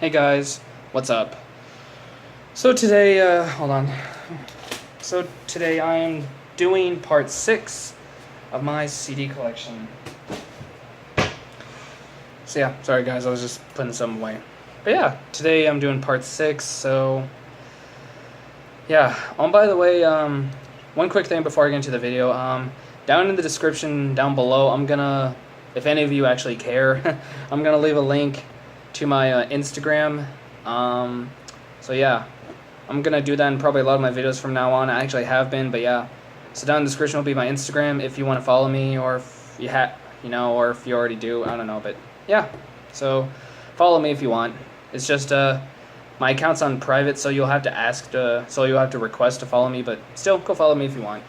Hey guys, what's up? So today, hold on. So today I am doing part 6 of my CD collection. So yeah, sorry guys, I was just putting some away. But yeah, today I'm doing part 6, so yeah. By the way, one quick thing before I get into the video, down in the description down below, I'm gonna, if any of you actually care, I'm gonna leave a link to my Instagram. So yeah, I'm gonna do that in probably a lot of my videos from now on. I actually have been, but yeah. So down in the description will be my Instagram if you want to follow me, or if you or if you already do, I don't know, but yeah. So follow me if you want. It's just my account's on private, so you'll have to so you'll have to request to follow me, but still go follow me if you want.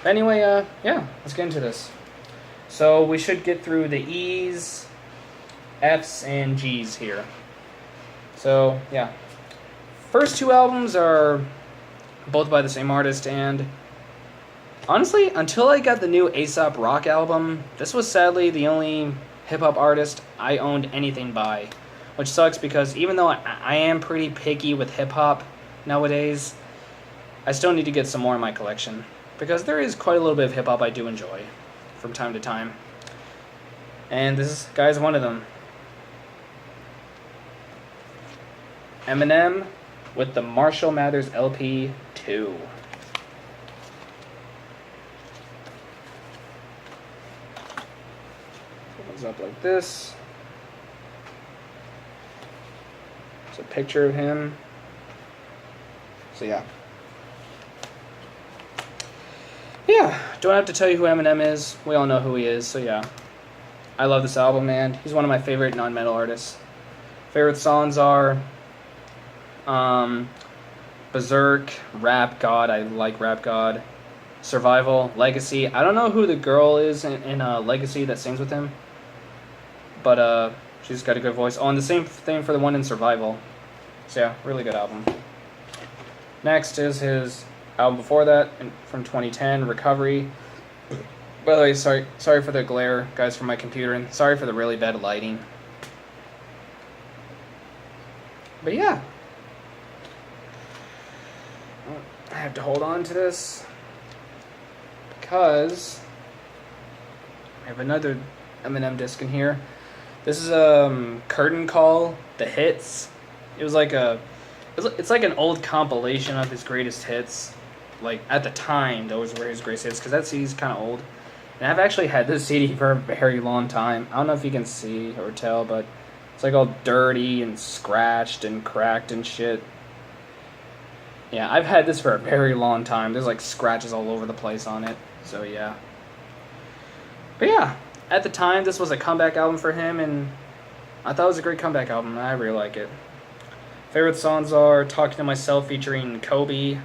But anyway, yeah, let's get into this. So we should get through the E's, F's, and G's here. So yeah, first two albums are both by the same artist, and honestly, until I got the new A$AP Rock album, this was sadly the only hip-hop artist I owned anything by, which sucks because even though I am pretty picky with hip-hop nowadays, I still need to get some more in my collection, because there is quite a little bit of hip-hop I do enjoy from time to time, and this guy's one of them. Eminem with the Marshall Mathers LP 2. Opens up like this. It's a picture of him. So yeah. Yeah, don't have to tell you who Eminem is. We all know who he is, so yeah. I love this album, man. He's one of my favorite non-metal artists. Favorite songs are Berserk, Rap God, I like Rap God, Survival, Legacy. I don't know who the girl is in Legacy that sings with him, but she's got a good voice. Oh, and the same thing for the one in Survival. So yeah, really good album. Next is his album before that, from 2010, Recovery. By the way, sorry for the glare, guys, from my computer, and sorry for the really bad lighting. But yeah. I have to hold on to this because I have another Eminem disc in here. This is Curtain Call, The Hits. It's like an old compilation of his greatest hits. Like at the time, those were his greatest hits, because that CD's kind of old. And I've actually had this CD for a very long time. I don't know if you can see or tell, but it's like all dirty and scratched and cracked and shit. Yeah, I've had this for a very long time. There's like scratches all over the place on it. So yeah. But yeah, at the time this was a comeback album for him, and I thought it was a great comeback album. I really like it. Favorite songs are Talking to Myself featuring Kobe,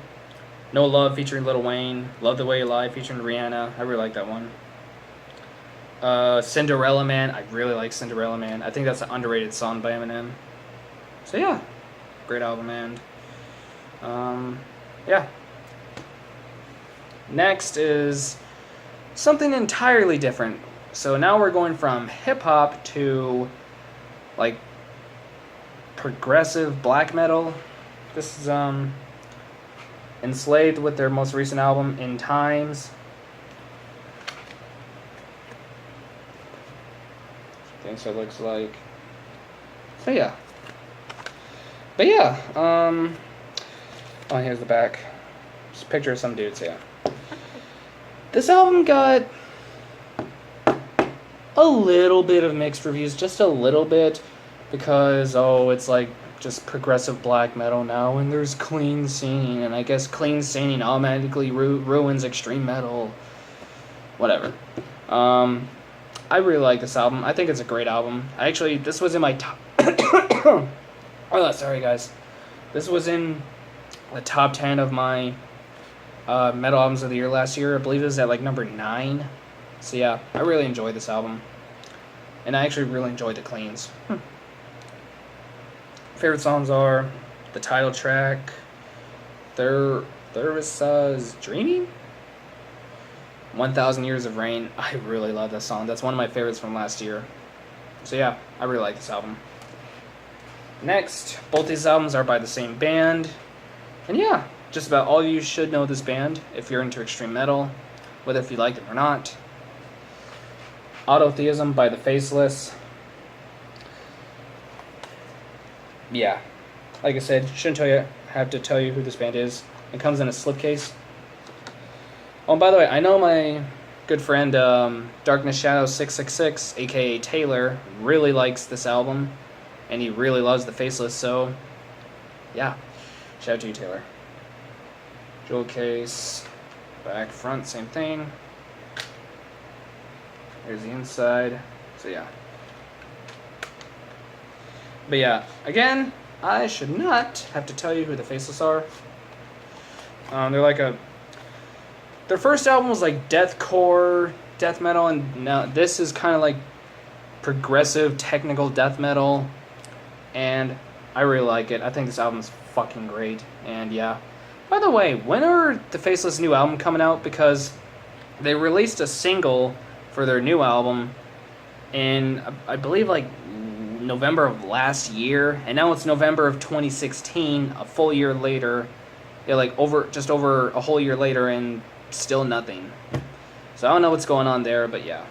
No Love featuring Lil Wayne, Love the Way You Lie featuring Rihanna. I really like that one. Cinderella Man. I really like Cinderella Man. I think that's an underrated song by Eminem. So yeah, great album, and yeah. Next is something entirely different. So now we're going from hip-hop to like progressive black metal. This is Enslaved with their most recent album, In Times. I think so it looks like. So yeah. But yeah, oh, here's the back. Just a picture of some dudes, yeah. This album got a little bit of mixed reviews, just a little bit, because, oh, it's like just progressive black metal now, and there's clean singing, and I guess clean singing automatically ruins extreme metal. Whatever. I really like this album. I think it's a great album. Actually, this was in my top... oh, sorry, guys. This was in the top 10 of my metal albums of the year last year. I believe it was at like number 9. So yeah, I really enjoyed this album. And I actually really enjoyed the cleans. Favorite songs are the title track, There Was Dreaming? 1,000 Years of Rain. I really love that song. That's one of my favorites from last year. So yeah, I really like this album. Next, both these albums are by the same band. And yeah, just about all you should know this band if you're into extreme metal, whether if you like it or not. Autotheism by the Faceless. Yeah, like I said, have to tell you who this band is. It comes in a slipcase. Oh, and by the way, I know my good friend Darkness Shadow 666, aka Taylor, really likes this album, and he really loves the Faceless. So, yeah, shout out to you, Taylor. Jewel case, back, front, same thing. Here's the inside. So yeah. But yeah, again, I should not have to tell you who the Faceless are. They're like their first album was like deathcore, death metal, and now this is kind of like progressive technical death metal, and I really like it. I think this album's fucking great, and yeah. By the way, when are the Faceless new album coming out? Because they released a single for their new album in, I believe, like November of last year, and now it's November of 2016, a full year later. Yeah, like just over a whole year later, and still nothing. So I don't know what's going on there, but yeah.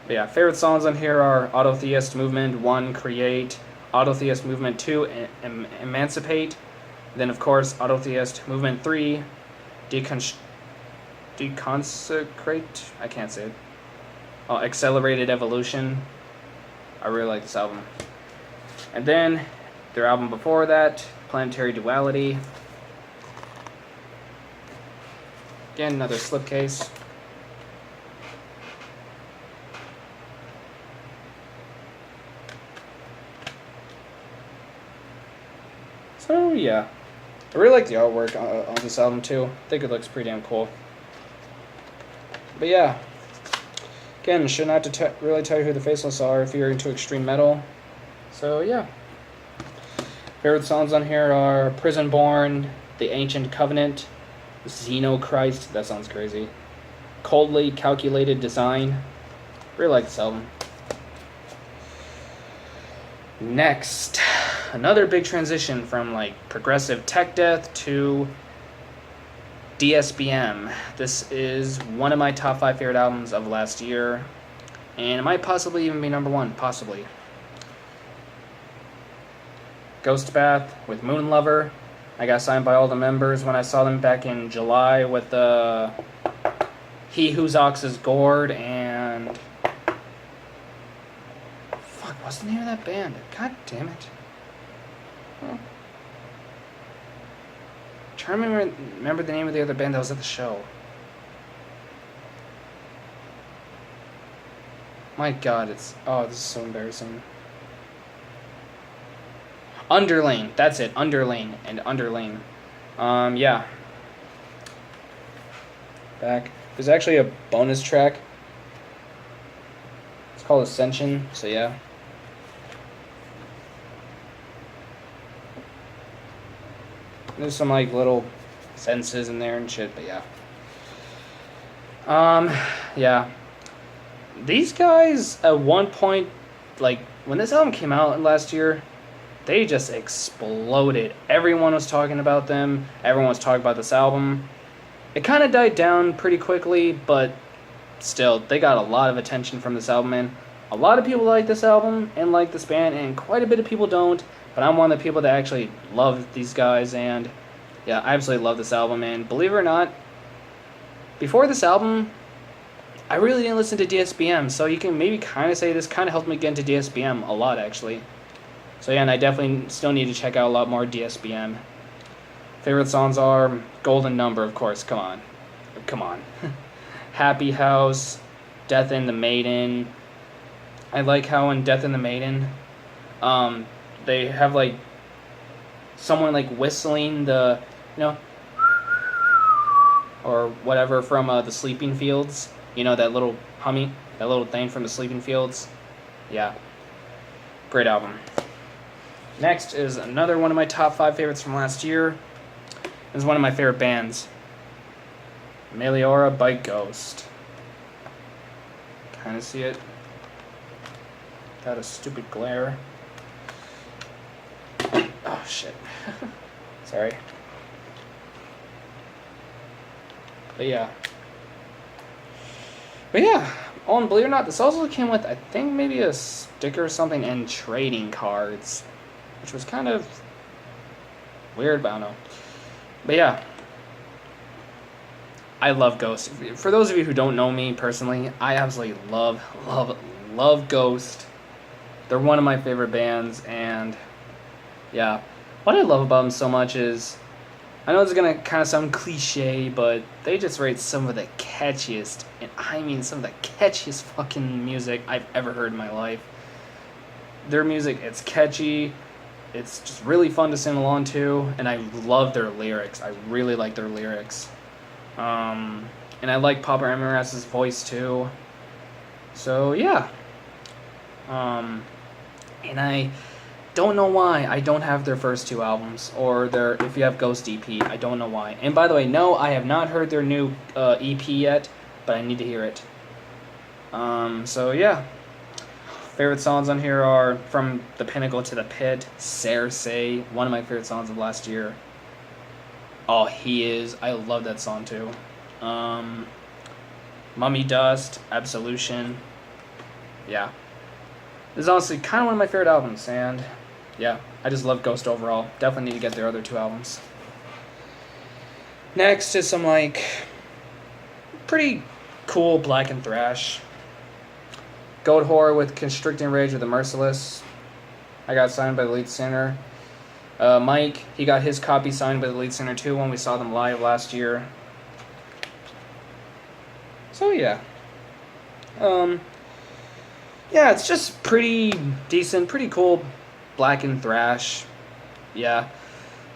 But yeah, favorite songs on here are Autotheist Movement 1, Create, Autotheist Movement 2, Emancipate, then of course Autotheist Movement 3, Deconsecrate, I can't say it. Oh, Accelerated Evolution. I really like this album. And then their album before that, Planetary Duality. Again, another slipcase. So yeah, I really like the artwork on this album too. I think it looks pretty damn cool. But yeah, again, should not to really tell you who the Faceless are if you're into extreme metal. So yeah, favorite songs on here are Prison Born, The Ancient Covenant, Xenochrist, that sounds crazy, Coldly Calculated Design. Really like this album. Next, another big transition from like progressive tech death to DSBM. This is one of my top 5 favorite albums of last year, and it might possibly even be number 1, possibly. Ghost Bath with Moon Lover. I got signed by all the members when I saw them back in July with He Whose Ox is Gored and... Fuck, what's the name of that band? God damn it. Oh. Trying to remember the name of the other band that was at the show. My god, this is so embarrassing. Underlane, that's it, Underlane and Underlane. Yeah. Back. There's actually a bonus track. It's called Ascension, so yeah. There's some like little sentences in there and shit, but yeah. Yeah. These guys at one point, like when this album came out last year, they just exploded. Everyone was talking about them. Everyone was talking about this album. It kind of died down pretty quickly, but still, they got a lot of attention from this album, and a lot of people like this album and like this band, and quite a bit of people don't. But I'm one of the people that actually love these guys, and yeah, I absolutely love this album. And believe it or not, before this album, I really didn't listen to DSBM, so you can maybe kind of say this kind of helped me get into DSBM a lot, actually. So yeah, and I definitely still need to check out a lot more DSBM. Favorite songs are Golden Number, of course, come on. Happy House, Death in the Maiden. I like how in Death in the Maiden, they have like someone like whistling the, or whatever from the Sleeping Fields. You know, that little humming, that little thing from the Sleeping Fields. Yeah, great album. Next is another one of my top 5 favorites from last year. This is one of my favorite bands, Meliora by Ghost. Kind of see it. Got a stupid glare. shit. Sorry. But yeah. Oh, and believe it or not, this also came with, I think, maybe a sticker or something and trading cards, which was kind of weird, but I don't know. But yeah, I love Ghost. For those of you who don't know me personally, I absolutely love Ghost. They're one of my favorite bands, and yeah, what I love about them so much is, I know it's gonna kind of sound cliche, but they just write some of the catchiest, and I mean some of the catchiest fucking music I've ever heard in my life. Their music, it's catchy, it's just really fun to sing along to, and I love their lyrics. I really like their lyrics. And I like Papa Emeras's voice too. So yeah. And I don't know why I don't have their first two albums, or their, if you have Ghost EP, I don't know why. And by the way, no, I have not heard their new EP yet, but I need to hear it. So yeah. Favorite songs on here are From the Pinnacle to the Pit, Cersei, one of my favorite songs of last year. Oh, He Is, I love that song too. Mummy Dust, Absolution. Yeah. This is honestly kind of one of my favorite albums, and yeah, I just love Ghost overall. Definitely need to get their other two albums. Next is some, like, pretty cool blackened thrash. Goat Horror with Constricting Rage of the Merciless. I got signed by the lead singer. Mike, he got his copy signed by the lead singer too when we saw them live last year. So yeah. Yeah, it's just pretty decent, pretty cool blackened thrash. Yeah.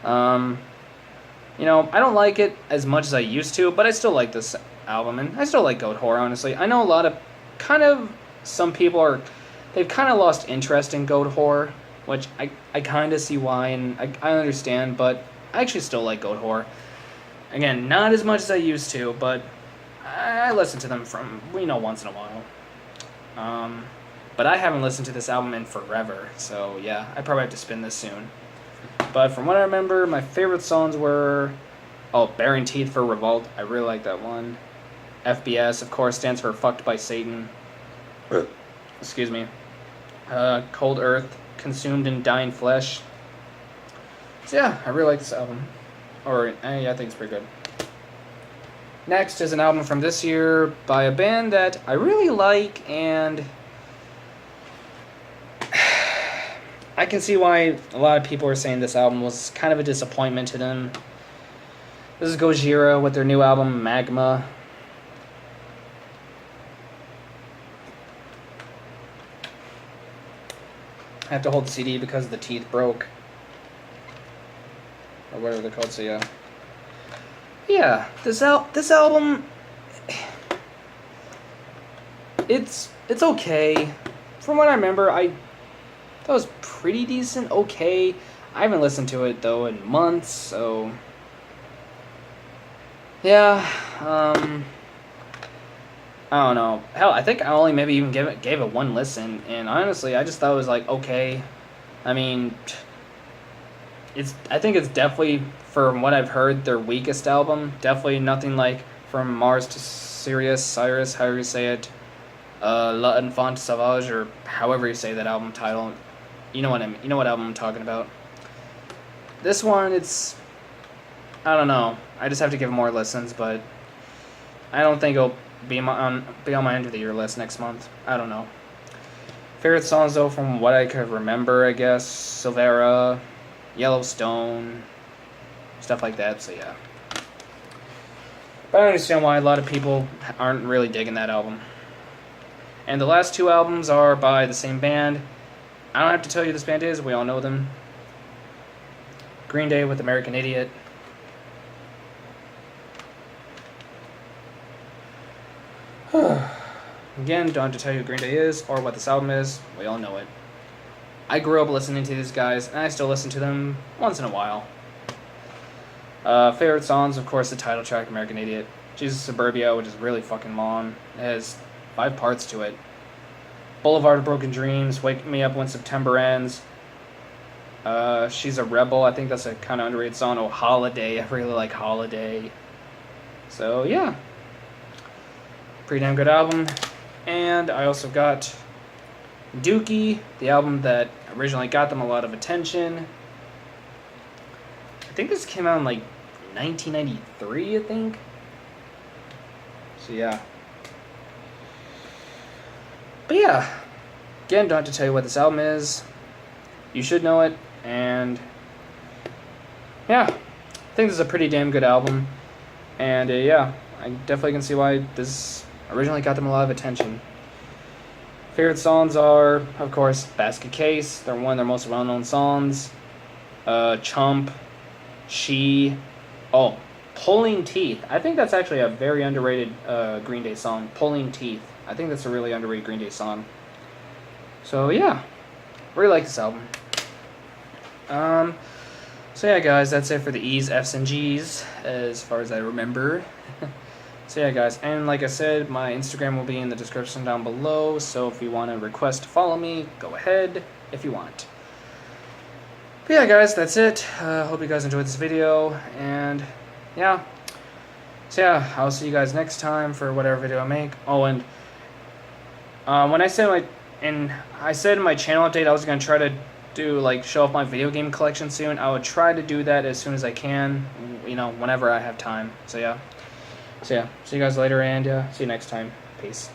You know, I don't like it as much as I used to, but I still like this album, and I still like Goat Horror, honestly. I know a lot of, some people they've kind of lost interest in Goat Horror, which I kind of see why, and I understand, but I actually still like Goat Horror. Again, not as much as I used to, but I listen to them from, once in a while. But I haven't listened to this album in forever, so yeah, I probably have to spin this soon. But from what I remember, my favorite songs were, Baring Teeth for Revolt. I really like that one. FBS, of course, stands for Fucked by Satan. Excuse me. Cold Earth, Consumed in Dying Flesh. So yeah, I really like this album. Yeah, I think it's pretty good. Next is an album from this year by a band that I really like, and I can see why a lot of people are saying this album was kind of a disappointment to them. This is Gojira with their new album, Magma. I have to hold the CD because the teeth broke. Or whatever they're called, so yeah. Yeah, this album, it's okay. From what I remember, that was pretty decent, okay. I haven't listened to it, though, in months, so yeah, I don't know. Hell, I think I only maybe even gave it one listen, and honestly, I just thought it was, like, okay. I mean, I think it's definitely, from what I've heard, their weakest album. Definitely nothing like From Mars to Sirius, however you say it. La Enfant Sauvage, or however you say that album title. You know what album I'm talking about. This one, I don't know. I just have to give it more listens, but I don't think it'll be on my end of the year list next month. I don't know. Favorite songs, though, from what I could remember, I guess, Silvera, Yellowstone, stuff like that, so yeah. But I understand why a lot of people aren't really digging that album. And the last two albums are by the same band. I don't have to tell you who this band is, we all know them. Green Day with American Idiot. Again, don't have to tell you who Green Day is or what this album is, we all know it. I grew up listening to these guys, and I still listen to them once in a while. Favorite songs, of course, the title track, American Idiot. Jesus Suburbia, which is really fucking long. It has 5 parts to it. Boulevard of Broken Dreams, Wake Me Up When September Ends. She's a Rebel. I think that's a kind of underrated song. Oh, Holiday. I really like Holiday. So, yeah. Pretty damn good album. And I also got Dookie, the album that originally got them a lot of attention. I think this came out in like 1993, I think. So, yeah. But yeah, again, don't have to tell you what this album is. You should know it, and yeah, I think this is a pretty damn good album. And yeah, I definitely can see why this originally got them a lot of attention. Favorite songs are, of course, Basket Case. They're one of their most well-known songs. Chump, She. Oh, Pulling Teeth. I think that's actually a very underrated Green Day song. Pulling Teeth. I think that's a really underrated Green Day song. So yeah, really like this album. So yeah, guys, that's it for the E's, F's, and G's as far as I remember. So yeah, guys, and like I said, my Instagram will be in the description down below. So if you want to request to follow me, go ahead if you want. But yeah, guys, that's it. Hope you guys enjoyed this video, and yeah. So yeah, I'll see you guys next time for whatever video I make. Oh, and when I said in my channel update I was gonna try to do like show off my video game collection soon. I would try to do that as soon as I can, you know, whenever I have time. So yeah, see you guys later, and see you next time. Peace.